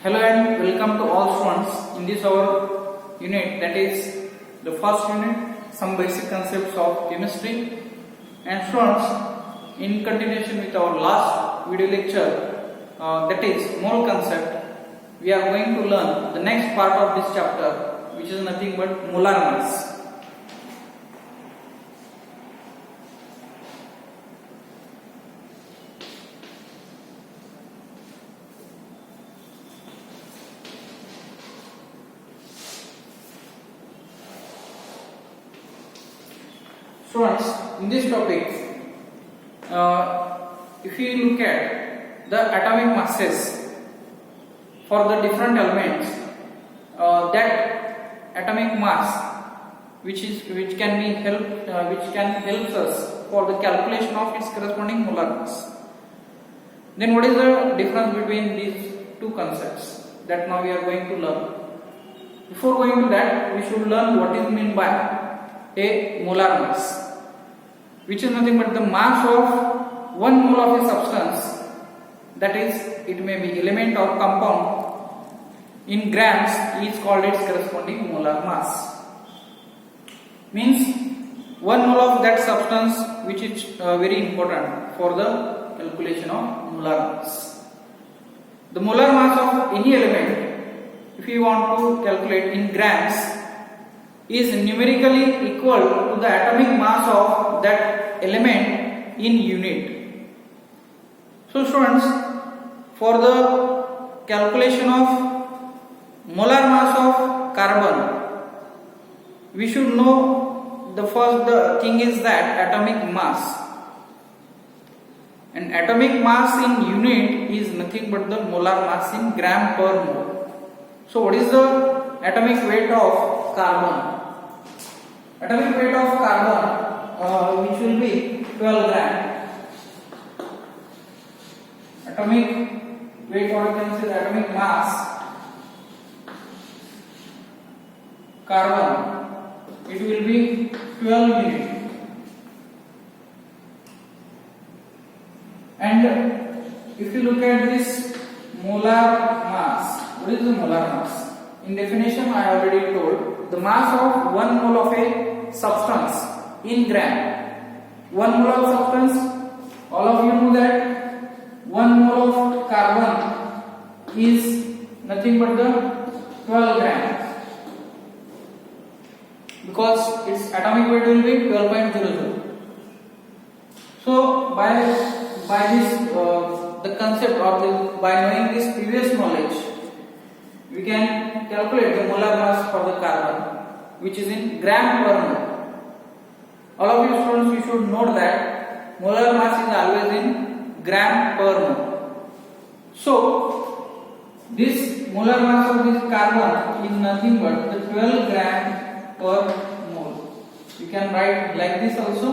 Hello and welcome to all students in this our unit, that is the first unit, some basic concepts of chemistry. And students, in continuation with our last video lecture, that is mole concept, we are going to learn the next part of this chapter, which is nothing but molar mass. Students, in this topic, if you look at the atomic masses for the different elements, that atomic mass which can help us for the calculation of its corresponding molar mass. Then what is the difference between these two concepts that now we are going to learn? Before going to that, we should learn what is meant by a molar mass, which is nothing but the mass of one mole of a substance, that is, it may be element or compound, in grams is called its corresponding molar mass. Means one mole of that substance, which is very important for the calculation of molar mass. The molar mass of any element, if you want to calculate in grams, is numerically equal to the atomic mass of that element in unit. So students, for the calculation of molar mass of carbon, we should know the thing is that atomic mass. And atomic mass in unit is nothing but the molar mass in gram per mole. So what is the atomic weight of carbon? Atomic weight of carbon, which will be 12 gram. Atomic weight, or you can say the atomic mass carbon, it will be 12 unit. And if you look at this molar mass, what is the molar mass? In definition, I already told, the mass of one mole of a substance in gram. One mole of substance, all of you know that one mole of carbon is nothing but the 12 grams, because its atomic weight will be 12.00. So by this the concept, or by knowing this previous knowledge, we can calculate the molar mass for the carbon, which is in gram per mole. All of you students, you should note that molar mass is always in gram per mole. So this molar mass of this carbon is nothing but the 12 gram per mole. You can write like this also,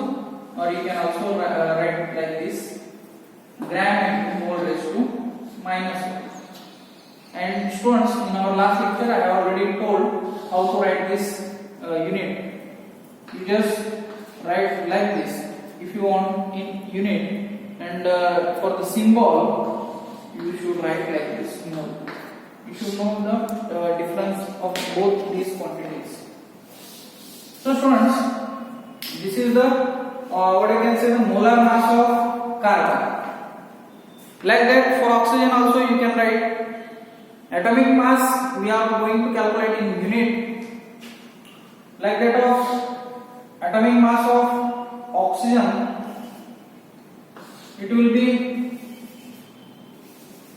or you can also write like this, gram into mole raised to minus 1. And students, in our last lecture, I have already told how to write this unit. You just write like this if you want in unit, and for the symbol you should write like this. You should know the difference of both these quantities. So students, this is the what you can say the molar mass of carbon. Like that, for oxygen also you can write atomic mass. We are going to calculate in unit. Like that of atomic mass of oxygen, it will be,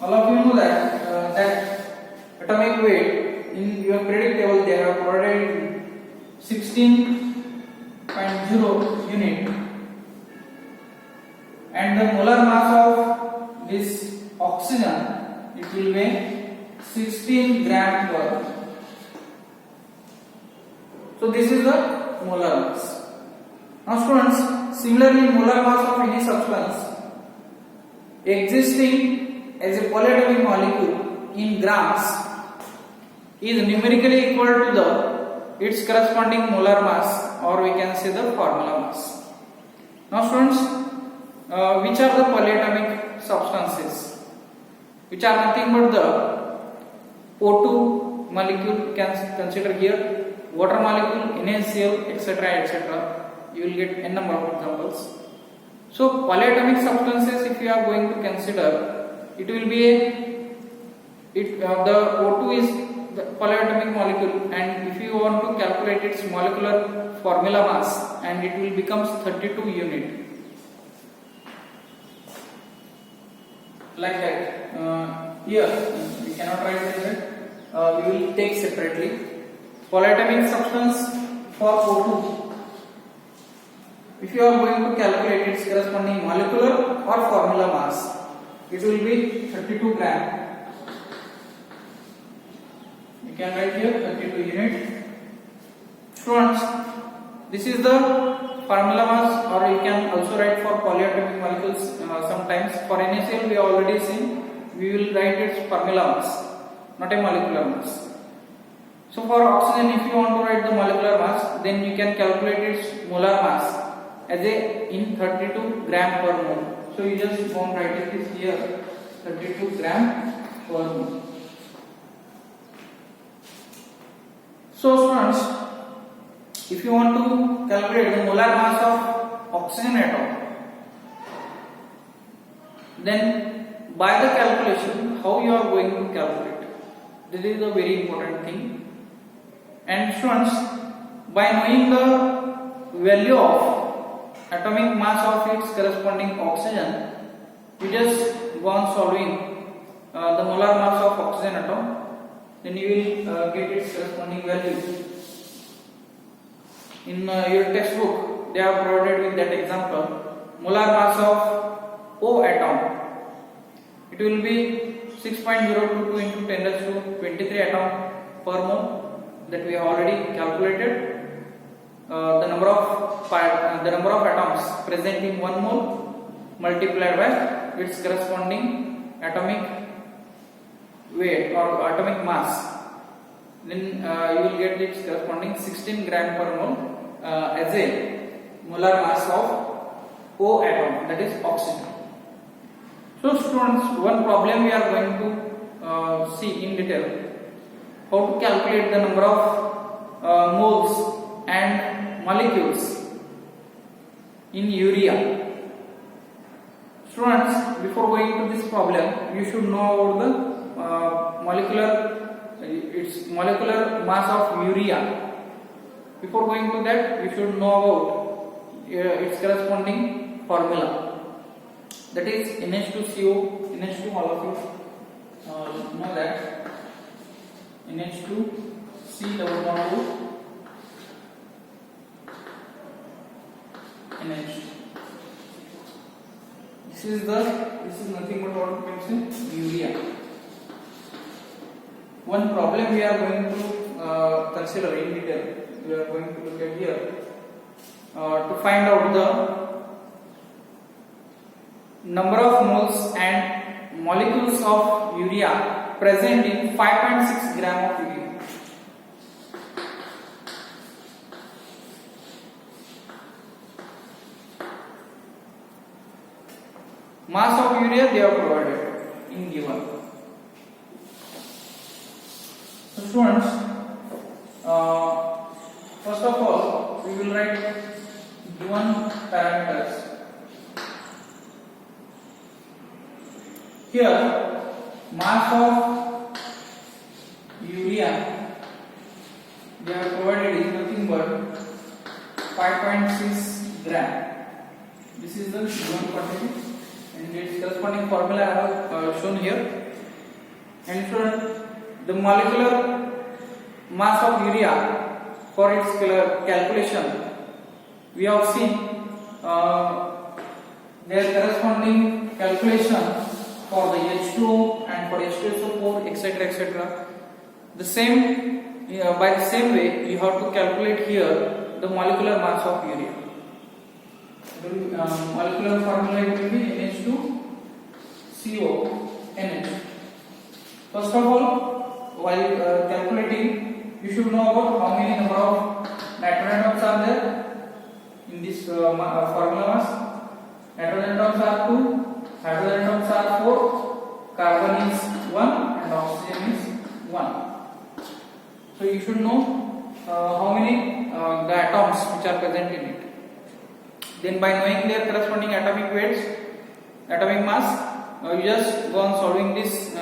all of you know that that atomic weight in your periodic table they have provided 16.0 unit, and the molar mass of this oxygen, it will be 16 gram per. So this is the molar mass. Now students, similarly molar mass of any substance existing as a polyatomic molecule in grams is numerically equal to its corresponding molar mass, or we can say the formula mass. Now students, which are the polyatomic substances? which are nothing but the O2 molecule can consider here, water molecule, NaCl, etc., etc. You will get n number of examples. So polyatomic substances, if you are going to consider, it will be the O2 is the polyatomic molecule, and if you want to calculate its molecular formula mass, and it will becomes 32 unit. Like that. Here we cannot write like that. We will take separately. Polyatomic substance for O2. If you are going to calculate its corresponding molecular or formula mass, it will be 32 gram. You can write here 32 unit. Students, this is the formula mass, or you can also write for polyatomic molecules sometimes. For NaCl we have already seen, we will write its formula mass, not a molecular mass. So for oxygen, if you want to write the molecular mass, then you can calculate its molar mass as in 32 gram per mole. So you just won't write it here, 32 gram per mole. So students, if you want to calculate the molar mass of oxygen atom, then by the calculation, how you are going to calculate? This is a very important thing. And students, by knowing the value of atomic mass of its corresponding oxygen, you just go on solving the molar mass of oxygen atom, then you will get its corresponding value. In your textbook, they are provided with that example. Molar mass of O atom, it will be 6.022 into 10 raised to 23 atom per mole, that we have already calculated. The number of atoms present in 1 mole multiplied by its corresponding atomic weight or atomic mass, then you will get its corresponding 16 gram per mole as a molar mass of O atom, that is oxygen. So students, one problem we are going to see in detail, how to calculate the number of moles and molecules in urea. Students, before going to this problem, you should know about the its molecular mass of urea. Before going to that, you should know about its corresponding formula. That is NH2CO, NH2, all of you know that. NH2C double bond O NH2. This is nothing but what we can say, urea. One problem we are going to consider in detail, we are going to look at here to find out the number of moles and molecules of urea present in 5.6 gram of urea. Mass of urea they are provided in given. So students, first of all, we will write given parameters. Here, mass of urea they are provided is nothing but 5.6 gram. This is the given quantity, and its corresponding formula I have shown here. And so the molecular mass of urea, for its calculation, we have seen their corresponding calculation for the H2O and for H2SO4, etc., etc. The same, by the same way, you have to calculate here the molecular mass of urea. The molecular formula will be NH2CONH. First of all, while calculating, you should know about how many number of nitrogen atoms are there in this formula mass. Nitrogen atoms are 2, hydrogen atoms are 4, carbon is 1, and oxygen is 1. So you should know how many the atoms which are present in it. Then by knowing their corresponding atomic weights, atomic mass, you just go on solving this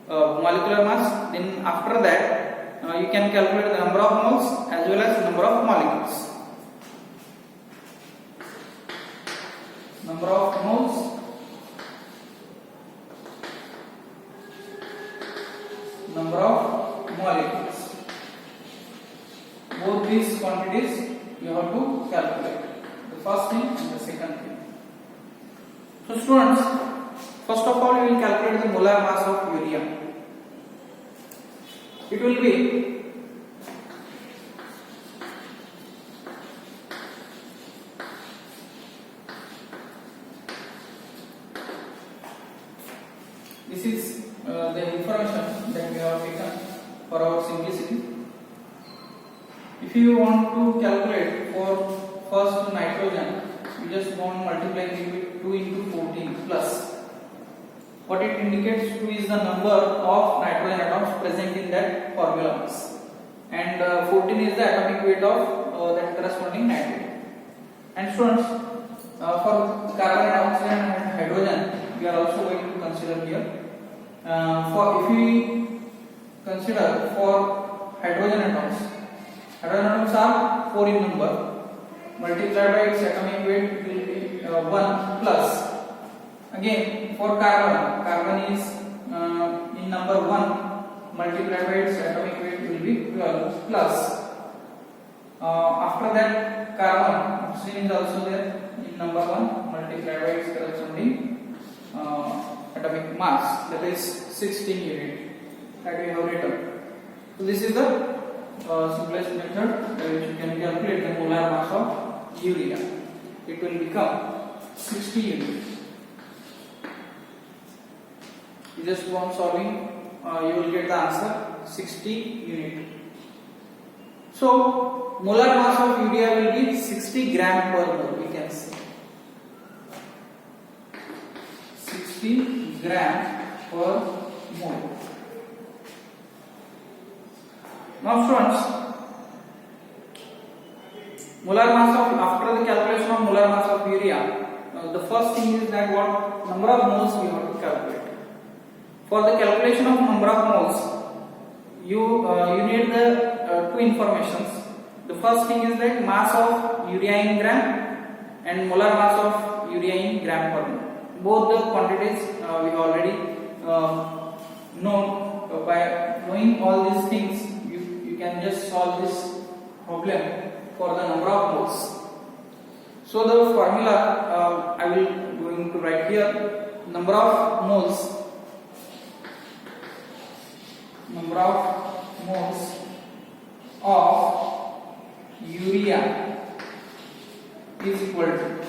molecular mass. Then after that you can calculate the number of moles as well as number of molecules. Number of moles, number of molecules. Both these quantities you have to calculate. The first thing and the second thing. So students, first of all you will calculate the molar mass of urea. It will be this is the information that we have taken for our simplicity. If you want to calculate for first nitrogen, you just go on multiplying it with 2 into 14 plus. What it indicates 2 is the number of nitrogen atoms present in that formula mass, and 14 is the atomic weight of that corresponding nitrogen. And students, for carbon dioxide and hydrogen, we are also going to consider here. For if we consider for hydrogen atoms are 4 in number. Multiplied by its atomic weight will be 1 plus. Again, for carbon is in number 1. Multiplied by its atomic weight will be 12 plus. After that, carbon, oxygen is also there in number 1. Multiplied by its corresponding atomic mass, that is 16 unit that we have written. So this is the simplest method by which you can calculate the molar mass of urea. It will become 60 unit. You just go on solving, you will get the answer 60 unit. So molar mass of urea will be 60 gram per mole. We can say 60 gram per mole. Now students, molar mass of, after the calculation of molar mass of urea, the first thing is that what number of moles we have to calculate. For the calculation of number of moles, you need the two informations. The first thing is that mass of urea in gram and molar mass of urea in gram per mole. Both the quantities we have already known. By knowing all these things, you can just solve this problem for the number of moles. So the formula I will going to write here. Number of moles of urea is equal to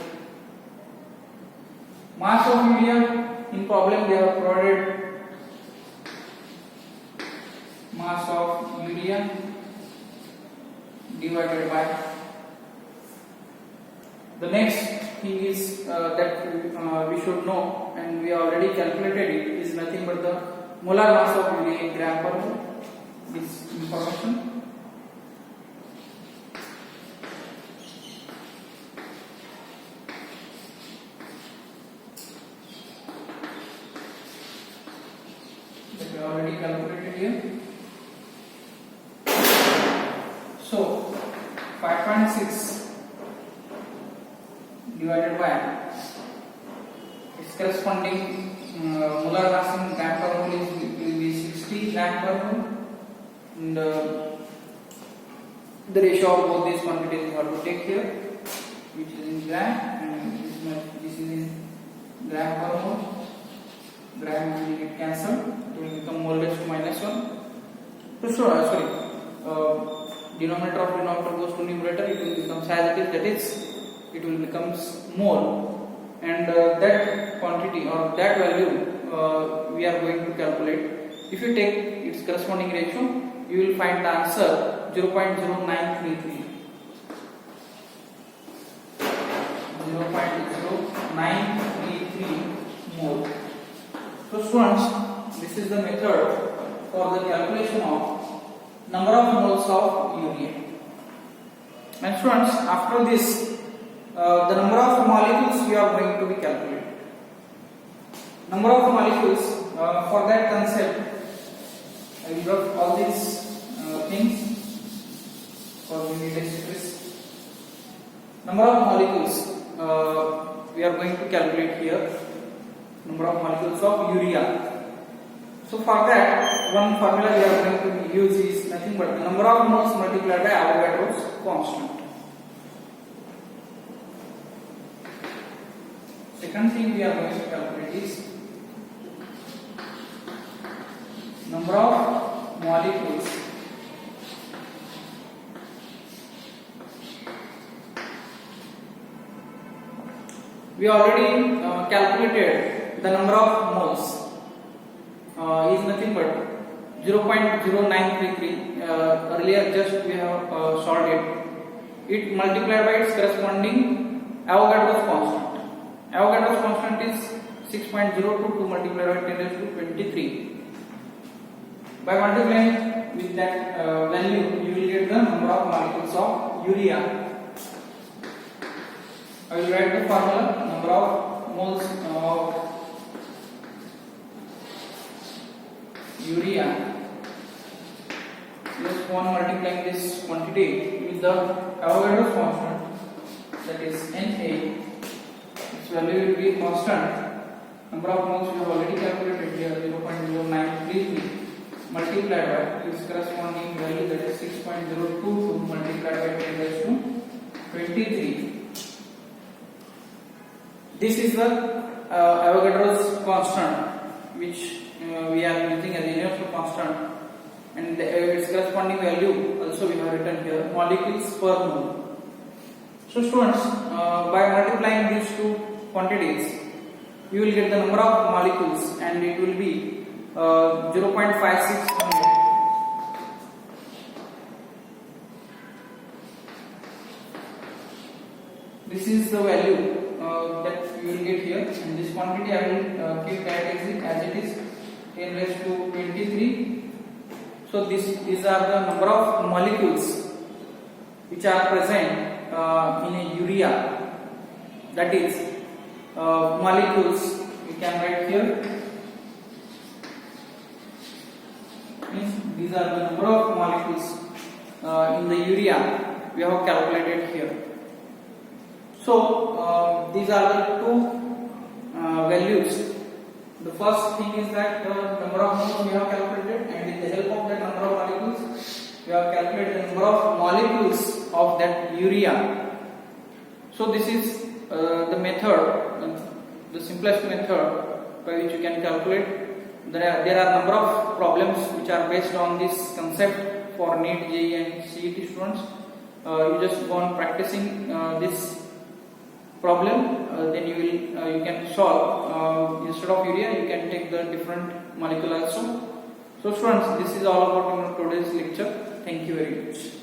mass of urea. In problem they have provided mass of urea divided by, the next thing is that we should know, and we already calculated it, is nothing but the molar mass of urea in gram per mole. This information. That we already calculated here. So 5.6 divided by its corresponding molar mass in gram per mole will be 60 gram per mole, and the ratio of both these quantities you have to take here, which is in gram and this is in gram per mole. Gram will get cancelled, it will become mole raised to -1. So denominator of denominator goes to numerator, it will become as it is, that is it will become mole, and that quantity or that value we are going to calculate. If you take its corresponding ratio, you will find the answer 0.0933. 0.0933 mole. So students, this is the method for the calculation of number of moles of urea. And students, after this, the number of molecules we are going to be calculated. Number of molecules, for that concept, I will drop all these things for unit express. Number of molecules we are going to calculate here. Number of molecules of urea. So for that, one formula we are going to use is nothing but the number of moles multiplied by Avogadro's constant. Second thing we are going to calculate is number of molecules we already calculated the number of moles is nothing but 0.0933. Earlier just we have solved it multiplied by its corresponding Avogadro's constant. Avogadro's constant is 6.022 multiplied by 10 raised to 23. By multiplying with that value, you will get the number of molecules of urea. I will write the formula: number of moles of urea. Just one multiplying this quantity with the Avogadro's constant, that is Na. Its value will be constant. Number of moles we have already calculated here, 0.0933. Multiplied by its corresponding value, that is 6.022 multiplied by 10 raised to 23. This is the Avogadro's constant, which we are using as a universal constant, and its corresponding value also we have written here, molecules per mole. So students, by multiplying these two quantities, you will get the number of molecules, and it will be 0.56. This is the value that you will get here, and this quantity I will keep as it is, 10 raised to 23. So these are the number of molecules which are present in a urea. That is molecules we can write here. These are the number of molecules in the urea we have calculated here. So these are the two values. The first thing is that the number of moles we have calculated, and with the help of that number of molecules, we have calculated the number of molecules of that urea. So this is the method, the simplest method by which you can calculate. There are number of problems which are based on this concept for NEET, JEE and CET students. You just go on practicing this problem, then you can solve. Instead of urea, you can take the different molecule also. So students, this is all about today's lecture. Thank you very much.